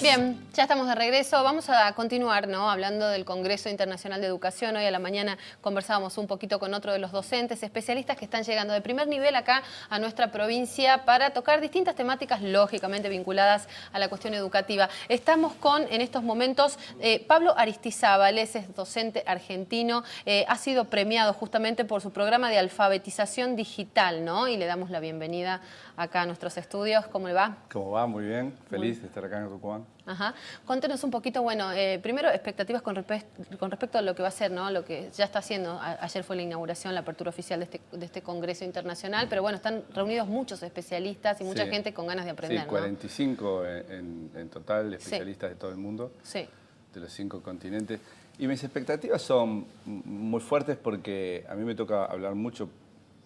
Bien, ya estamos de regreso. Vamos a continuar, ¿no?, hablando del Congreso Internacional de Educación. Hoy a la mañana conversábamos un poquito con otro de los docentes, especialistas que están llegando de primer nivel acá a nuestra provincia para tocar distintas temáticas, lógicamente vinculadas a la cuestión educativa. Estamos con, en estos momentos, Pablo Aristizábal, es docente argentino, ha sido premiado justamente por su programa de alfabetización digital, ¿no? Y le damos la bienvenida acá a nuestros estudios. ¿Cómo le va? ¿Cómo va? Muy bien. Feliz de estar acá en Tucumán. Ajá. Cuéntenos un poquito, bueno, primero expectativas con respecto a lo que va a ser, ¿no? Lo que ya está haciendo. Ayer fue la inauguración, la apertura oficial de este Congreso Internacional, pero bueno, están reunidos muchos especialistas y mucha gente con ganas de aprender, sí, 45 ¿no? en total, especialistas de todo el mundo, de los 5 continentes. Y mis expectativas son muy fuertes porque a mí me toca hablar mucho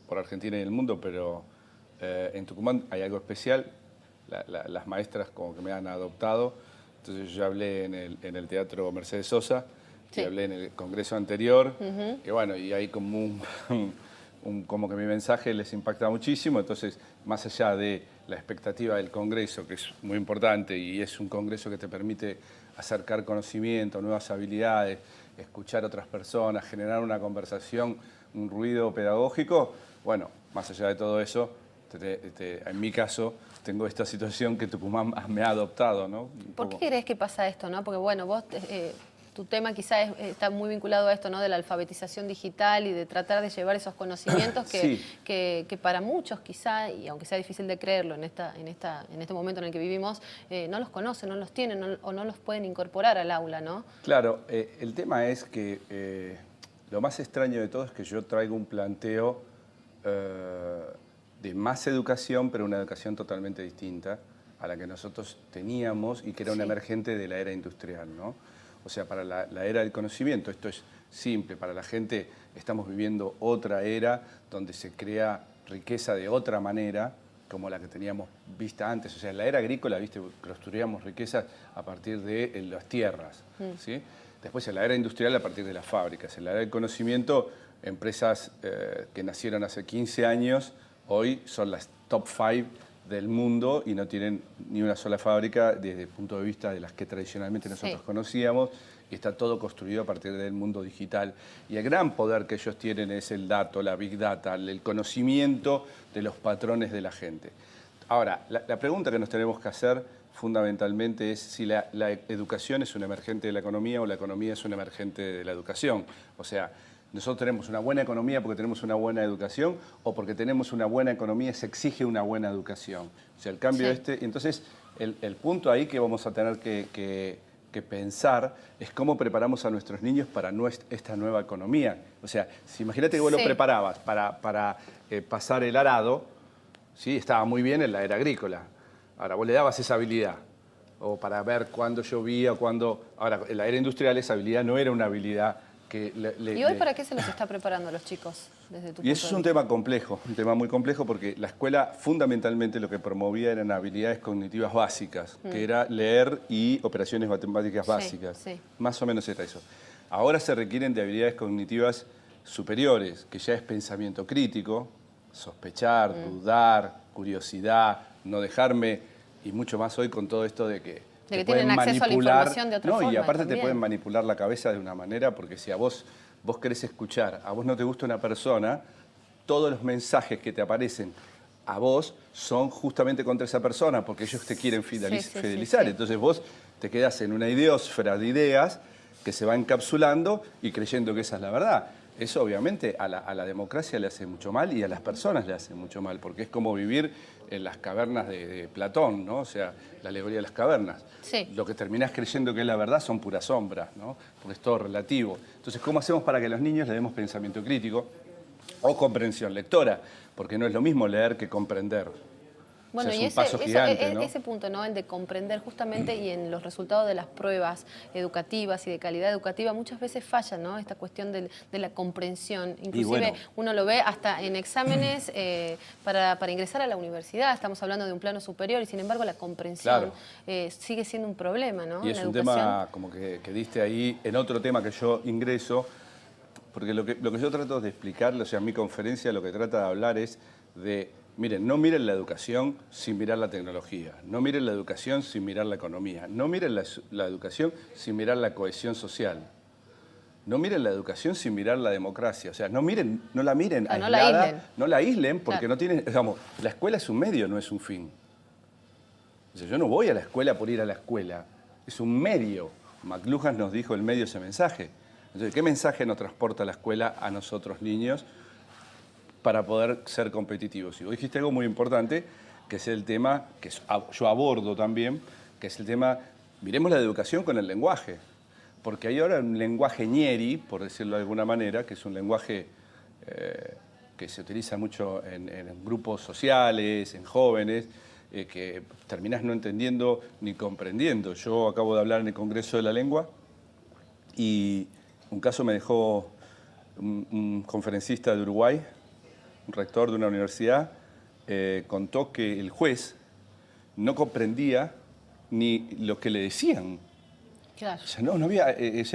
por Argentina y el mundo, pero en Tucumán hay algo especial. Las maestras como que me han adoptado. Entonces yo hablé en el Teatro Mercedes Sosa, y hablé en el congreso anterior, y bueno, y ahí como como que mi mensaje les impacta muchísimo. Entonces, más allá de la expectativa del congreso, que es muy importante y es un congreso que te permite acercar conocimiento, nuevas habilidades, escuchar a otras personas, generar una conversación, un ruido pedagógico, bueno, más allá de todo eso, en mi caso, tengo esta situación que Tucumán me ha adoptado, ¿no? ¿Por qué crees que pasa esto, no? Porque bueno, vos, tu tema quizás está muy vinculado a esto, ¿no? De la alfabetización digital y de tratar de llevar esos conocimientos que para muchos quizá, y aunque sea difícil de creerlo en este momento en el que vivimos, no los conocen, no los tienen o no los pueden incorporar al aula, ¿no? Claro, el tema es que lo más extraño de todo es que yo traigo un planteo de más educación, pero una educación totalmente distinta a la que nosotros teníamos y que era una emergente de la era industrial, ¿no? O sea, para la era del conocimiento, esto es simple, para la gente estamos viviendo otra era donde se crea riqueza de otra manera, como la que teníamos vista antes. O sea, en la era agrícola, viste, construíamos riquezas a partir de las tierras, ¿sí? Después en la era industrial a partir de las fábricas. En la era del conocimiento, empresas que nacieron hace 15 años, hoy son las top 5 del mundo y no tienen ni una sola fábrica desde el punto de vista de las que tradicionalmente nosotros conocíamos, y está todo construido a partir del mundo digital. Y el gran poder que ellos tienen es el dato, la big data, el conocimiento de los patrones de la gente. Ahora, la pregunta que nos tenemos que hacer fundamentalmente es si la educación es un emergente de la economía o la economía es un emergente de la educación. O sea, nosotros tenemos una buena economía porque tenemos una buena educación, o porque tenemos una buena economía se exige una buena educación. O sea, el cambio entonces, el punto ahí que vamos a tener que pensar es cómo preparamos a nuestros niños para esta nueva economía. O sea, si imagínate que vos lo preparabas para pasar el arado, ¿sí? Estaba muy bien en la era agrícola. Ahora, vos le dabas esa habilidad, o para ver cuándo llovía, cuándo... Ahora, en la era industrial esa habilidad no era una habilidad que... ¿Y hoy para qué se los está preparando a los chicos desde tu punto de vista? Y eso es un tema complejo, un tema muy complejo, porque la escuela fundamentalmente lo que promovía eran habilidades cognitivas básicas, que era leer y operaciones matemáticas básicas. Más o menos era eso. Ahora se requieren de habilidades cognitivas superiores, que ya es pensamiento crítico, sospechar, dudar, curiosidad, no dejarme, y mucho más hoy con todo esto de que tienen acceso a la información de otra forma. Y aparte te pueden manipular la cabeza de una manera, porque si a vos querés escuchar, a vos no te gusta una persona, todos los mensajes que te aparecen a vos son justamente contra esa persona, porque ellos te quieren fidelizar. Entonces vos te quedás en una ideósfera de ideas que se va encapsulando y creyendo que esa es la verdad. Eso obviamente a la democracia le hace mucho mal y a las personas le hace mucho mal, porque es como vivir en las cavernas de Platón, ¿no? O sea, la alegoría de las cavernas. Lo que terminás creyendo que es la verdad son puras sombras, ¿no? Porque es todo relativo. Entonces, ¿cómo hacemos para que a los niños le demos pensamiento crítico o comprensión lectora? Porque no es lo mismo leer que comprender. Bueno, o sea, y es un paso gigante, ¿no? ese punto, ¿no? El de comprender justamente y en los resultados de las pruebas educativas y de calidad educativa muchas veces falla, ¿no? Esta cuestión de la comprensión. Inclusive uno lo ve hasta en exámenes para ingresar a la universidad. Estamos hablando de un plano superior y sin embargo la comprensión sigue siendo un problema, ¿no? Y es un tema como que diste ahí en otro tema que yo ingreso, porque lo que yo trato de explicarle, o sea, en mi conferencia lo que trata de hablar es de Miren, no miren la educación sin mirar la tecnología, no miren la educación sin mirar la economía, no miren la educación sin mirar la cohesión social, no miren la educación sin mirar la democracia. O sea, no la miren aislada, no la aíslen porque no tienen, digamos, la escuela es un medio, no es un fin. O sea, yo no voy a la escuela por ir a la escuela, es un medio. McLuhan nos dijo, el medio es el mensaje. Entonces, ¿qué mensaje nos transporta la escuela a nosotros niños para poder ser competitivos? Y vos dijiste algo muy importante, que es el tema que yo abordo también, que es el tema, miremos la educación con el lenguaje. Porque hay ahora un lenguaje ñeri, por decirlo de alguna manera, que es un lenguaje que se utiliza mucho en grupos sociales, en jóvenes, que terminás no entendiendo ni comprendiendo. Yo acabo de hablar en el Congreso de la Lengua y un caso me dejó un conferencista de Uruguay, un rector de una universidad, contó que el juez no comprendía ni lo que le decían. Claro. O sea,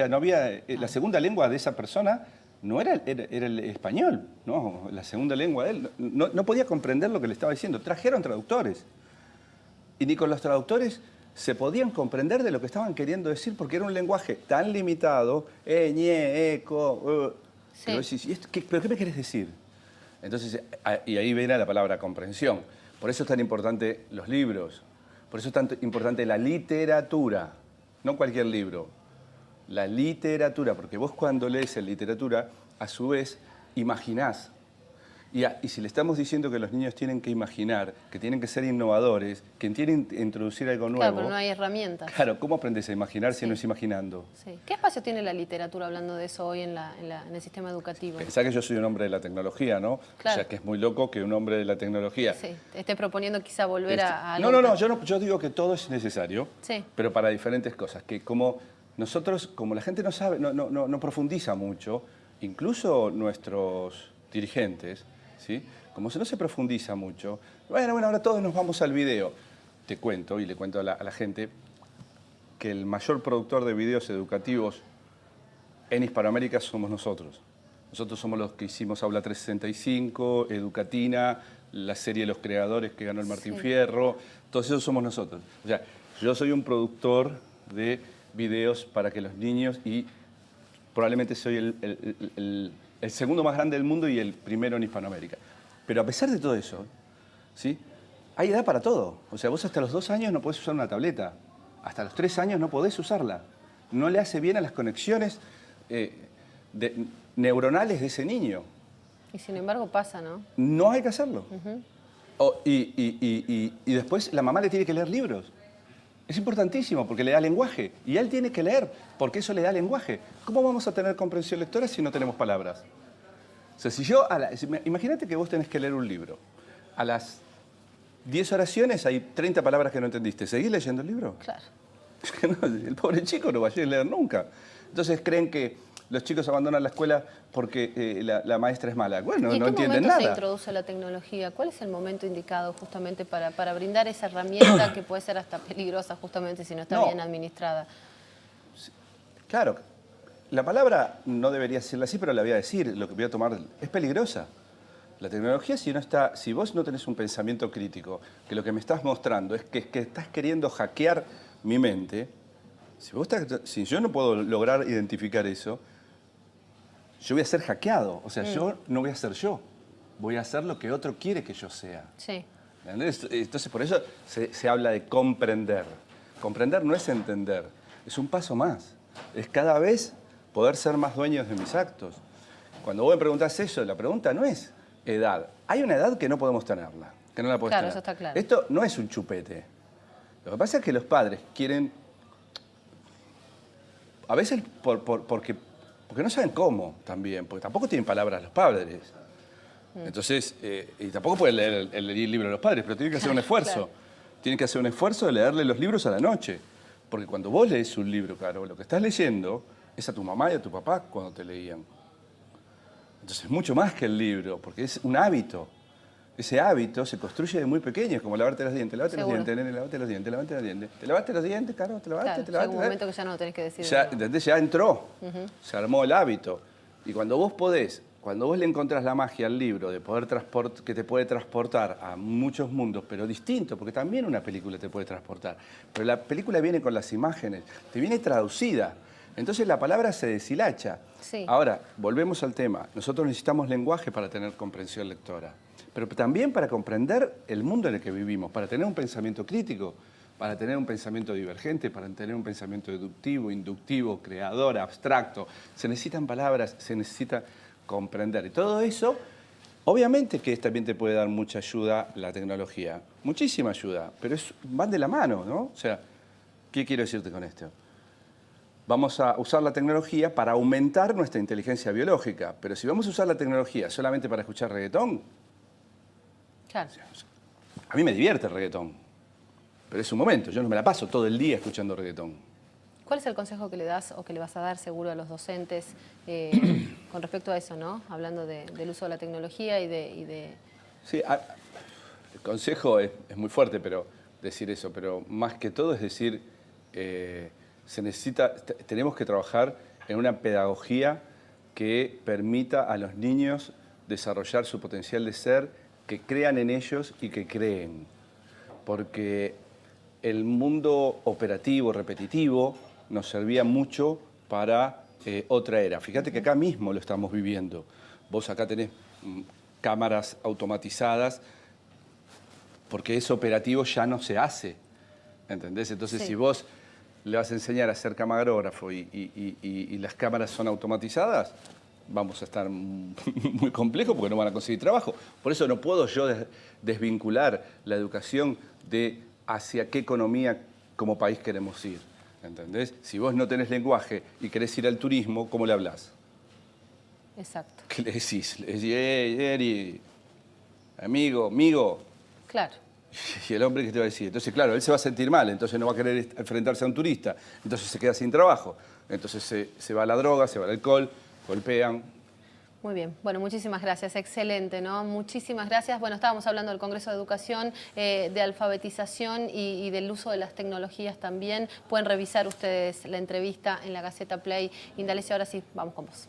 no había la segunda lengua de esa persona no era el español, no, la segunda lengua de él. No podía comprender lo que le estaba diciendo. Trajeron traductores. Y ni con los traductores se podían comprender de lo que estaban queriendo decir porque era un lenguaje tan limitado, ñe, eco, sí. que vos decís, ¿pero qué me querés decir? Entonces, y ahí viene la palabra comprensión. Por eso es tan importante los libros, por eso es tan importante la literatura, no cualquier libro, la literatura, porque vos cuando lees en literatura, a su vez, imaginás. Y si le estamos diciendo que los niños tienen que imaginar, que tienen que ser innovadores, que tienen que introducir algo nuevo... Claro, pero no hay herramientas. Claro, ¿cómo aprendes a imaginar si no es imaginando? Sí. ¿Qué espacio tiene la literatura hablando de eso hoy en el sistema educativo? Pensá que yo soy un hombre de la tecnología, ¿no? Claro. O sea, que es muy loco que un hombre de la tecnología... Sí, esté proponiendo quizá volver a algo... No, yo digo que todo es necesario, sí, pero para diferentes cosas. Que como nosotros, como la gente no sabe, no profundiza mucho, incluso nuestros dirigentes... ¿sí? Como no se profundiza mucho, bueno, ahora todos nos vamos al video. Te cuento, y le cuento a la gente, que el mayor productor de videos educativos en Hispanoamérica somos nosotros. Nosotros somos los que hicimos Aula 365, Educatina, la serie Los Creadores que ganó el Martín Fierro, todos esos somos nosotros. O sea, yo soy un productor de videos para que los niños, y probablemente soy el segundo más grande del mundo y el primero en Hispanoamérica. Pero a pesar de todo eso, ¿sí? Hay edad para todo. O sea, vos hasta los 2 años no podés usar una tableta. Hasta los 3 años no podés usarla. No le hace bien a las conexiones neuronales de ese niño. Y sin embargo pasa, ¿no? No hay que hacerlo. Y después la mamá le tiene que leer libros. Es importantísimo porque le da lenguaje. Y él tiene que leer porque eso le da lenguaje. ¿Cómo vamos a tener comprensión lectora si no tenemos palabras? O sea, imagínate que vos tenés que leer un libro. A las 10 oraciones hay 30 palabras que no entendiste. ¿Seguís leyendo el libro? Claro. El pobre chico no va a leer nunca. Entonces creen que los chicos abandonan la escuela porque la maestra es mala. Bueno, no entienden nada. ¿Y en qué momento se introduce la tecnología? ¿Cuál es el momento indicado justamente para brindar esa herramienta que puede ser hasta peligrosa justamente si no está bien administrada? Claro, la palabra no debería ser así, pero la voy a decir, lo que voy a tomar es peligrosa. La tecnología, si vos no tenés un pensamiento crítico, que lo que me estás mostrando es que estás queriendo hackear mi mente, si yo no puedo lograr identificar eso, yo voy a ser hackeado. O sea, yo no voy a ser yo. Voy a hacer lo que otro quiere que yo sea. Sí. ¿Entendés? Entonces, por eso se habla de comprender. Comprender no es entender, es un paso más. Es cada vez poder ser más dueños de mis actos. Cuando vos me preguntás eso, la pregunta no es edad. Hay una edad que no podemos tenerla, que no la podés tener. Eso está claro. Esto no es un chupete. Lo que pasa es que los padres quieren, a veces porque no saben cómo también, porque tampoco tienen palabras los padres. Entonces, y tampoco pueden leer el libro de los padres, pero tienen que hacer un esfuerzo. Claro. Tienen que hacer un esfuerzo de leerle los libros a la noche. Porque cuando vos lees un libro, claro, lo que estás leyendo es a tu mamá y a tu papá cuando te leían. Entonces, mucho más que el libro, porque es un hábito. Ese hábito se construye de muy pequeño, es como lavarte los dientes. Lavate los dientes, nene, lavate los dientes, lavate los dientes. ¿Te lavaste los dientes, Caro? ¿Te lavaste? Claro, ¿Te lavaste? Llega un momento que ya no lo tenés que decir. Ya, ¿entendés? Ya entró, se armó el hábito. Y cuando vos podés, cuando vos le encontrás la magia al libro de poder que te puede transportar a muchos mundos, pero distintos, porque también una película te puede transportar, pero la película viene con las imágenes, te viene traducida, entonces la palabra se deshilacha. Sí. Ahora, volvemos al tema, nosotros necesitamos lenguaje para tener comprensión lectora, pero también para comprender el mundo en el que vivimos, para tener un pensamiento crítico, para tener un pensamiento divergente, para tener un pensamiento deductivo, inductivo, creador, abstracto. Se necesitan palabras, se necesita comprender. Y todo eso, obviamente que también te puede dar mucha ayuda la tecnología, muchísima ayuda, pero van de la mano, ¿no? O sea, ¿qué quiero decirte con esto? Vamos a usar la tecnología para aumentar nuestra inteligencia biológica, pero si vamos a usar la tecnología solamente para escuchar reggaetón, Claro. a mí me divierte el reggaetón, pero es un momento, yo no me la paso todo el día escuchando reggaetón. ¿Cuál es el consejo que le das o que le vas a dar seguro a los docentes con respecto a eso, ¿no? Hablando del uso de la tecnología y de... Sí, el consejo es muy fuerte, pero decir eso, pero más que todo es decir, tenemos que trabajar en una pedagogía que permita a los niños desarrollar su potencial de ser, que crean en ellos y que creen. Porque el mundo operativo, repetitivo, nos servía mucho para otra era. Fíjate que acá mismo lo estamos viviendo. Vos acá tenés cámaras automatizadas, porque ese operativo ya no se hace, ¿entendés? Entonces, Sí. si vos le vas a enseñar a ser camarógrafo y las cámaras son automatizadas, vamos a estar muy complejos porque no van a conseguir trabajo. Por eso no puedo yo desvincular la educación de hacia qué economía como país queremos ir, ¿entendés? Si vos no tenés lenguaje y querés ir al turismo, ¿cómo le hablás? Exacto. ¿Qué le decís? Le decís, hey, Eri, amigo. Claro. Y el hombre, ¿qué te va a decir? Entonces, claro, él se va a sentir mal, entonces no va a querer enfrentarse a un turista, entonces se queda sin trabajo, entonces se va a la droga, se va al alcohol, golpean. Muy bien, bueno, muchísimas gracias, excelente, ¿no? Muchísimas gracias. Bueno, estábamos hablando del Congreso de Educación, de alfabetización y del uso de las tecnologías también. Pueden revisar ustedes la entrevista en la Gaceta Play. Indalecio, ahora sí, vamos con vos.